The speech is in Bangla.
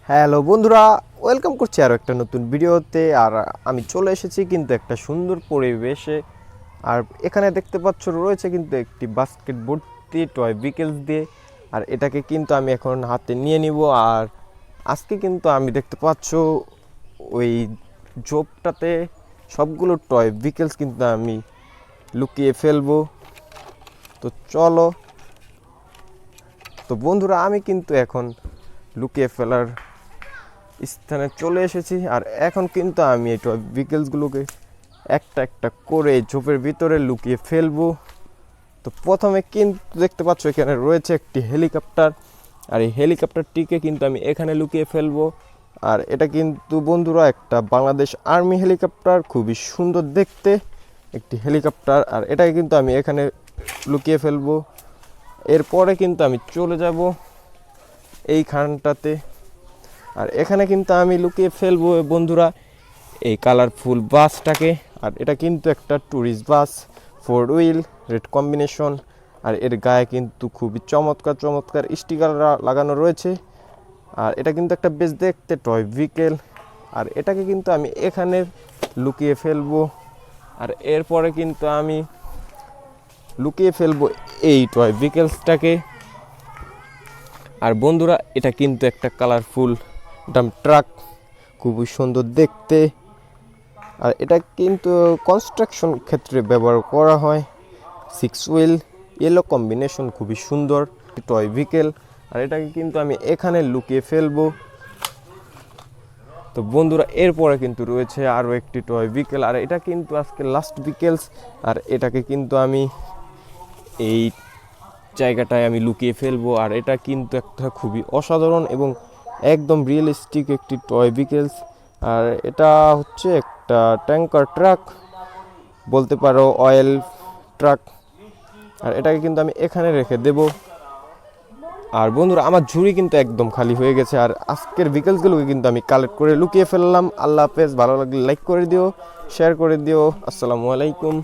হ্যালো বন্ধুরা, ওয়েলকাম করছি আরও একটা নতুন ভিডিওতে। আর আমি চলে এসেছি কিন্তু একটা সুন্দর পরিবেশে। আর এখানে দেখতে পাচ্ছ রয়েছে কিন্তু একটি বাস্কেট ভর্তি টয় ভিকেলস দিয়ে। আর এটাকে কিন্তু আমি এখন হাতে নিয়ে নিব। আর আজকে কিন্তু আমি দেখতে পাচ্ছ ওই জোপটাতে সবগুলো টয় ভিকেলস কিন্তু আমি লুকিয়ে ফেলবো। তো চলো। তো বন্ধুরা, আমি কিন্তু এখন লুকিয়ে ফেলার স্থানে চলে এসেছি। আর এখন কিন্তু আমি এই টয় ভিকেলসগুলোকে একটা একটা করে ঝোপের ভিতরে লুকিয়ে ফেলবো। তো প্রথমে কিন্তু দেখতে পাচ্ছ এখানে রয়েছে একটি হেলিকপ্টার। আর এই হেলিকপ্টারটিকে কিন্তু আমি এখানে লুকিয়ে ফেলবো। আর এটা কিন্তু বন্ধুরা একটা বাংলাদেশ আর্মি হেলিকপ্টার, খুবই সুন্দর দেখতে একটি হেলিকপ্টার। আর এটাকে কিন্তু আমি এখানে লুকিয়ে ফেলবো। এরপরে কিন্তু আমি চলে যাব এইখানটাতে। আর এখানে কিন্তু আমি লুকিয়ে ফেলবো বন্ধুরা এই কালারফুল বাসটাকে। আর এটা কিন্তু একটা tourist bus, 4 wheel, red combination. আর এর গায়ে কিন্তু খুবই চমৎকার চমৎকার স্টিকার লাগানো রয়েছে। আর এটা কিন্তু একটা বেশ দেখতে টয় ভিকেল। আর এটাকে কিন্তু আমি এখানে লুকিয়ে ফেলবো। আর এরপরে কিন্তু আমি লুকিয়ে ফেলবো এই টয় ভিকেলসটাকে। আর বন্ধুরা, এটা কিন্তু একটা কালারফুল ডাম্প ট্রাক, খুবই সুন্দর দেখতে। আর এটা কিন্তু কনস্ট্রাকশন ক্ষেত্রে ব্যবহার করা হয়। 6 হুইল, ইয়েলো কম্বিনেশন, খুবই সুন্দর টয় ভিকেল। আর এটাকে কিন্তু আমি এখানে লুকিয়ে ফেলবো। তো বন্ধুরা, এরপরে কিন্তু রয়েছে আরও একটি টয় ভিকেল। আর এটা কিন্তু আজকে লাস্ট ভিকেলস। আর এটাকে কিন্তু আমি এই জায়গাটায় আমি লুকিয়ে ফেলবো। আর এটা কিন্তু একটা খুবই অসাধারণ এবং একদম রিয়েলিস্টিক একটি টয় ভিকেলস। আর এটা হচ্ছে একটা ট্যাঙ্কার ট্রাক, বলতে পারো অয়েল ট্রাক। আর এটাকে কিন্তু আমি এখানে রেখে দেব। আর বন্ধুরা, আমার ঝুড়ি কিন্তু একদম খালি হয়ে গেছে। আর আজকের ভিকেলসগুলোকে কিন্তু আমি কালেক্ট করে লুকিয়ে ফেললাম। আল্লাহ হাফেজ। ভালো লাগলে লাইক করে দিও, শেয়ার করে দিও। আসসালামু আলাইকুম।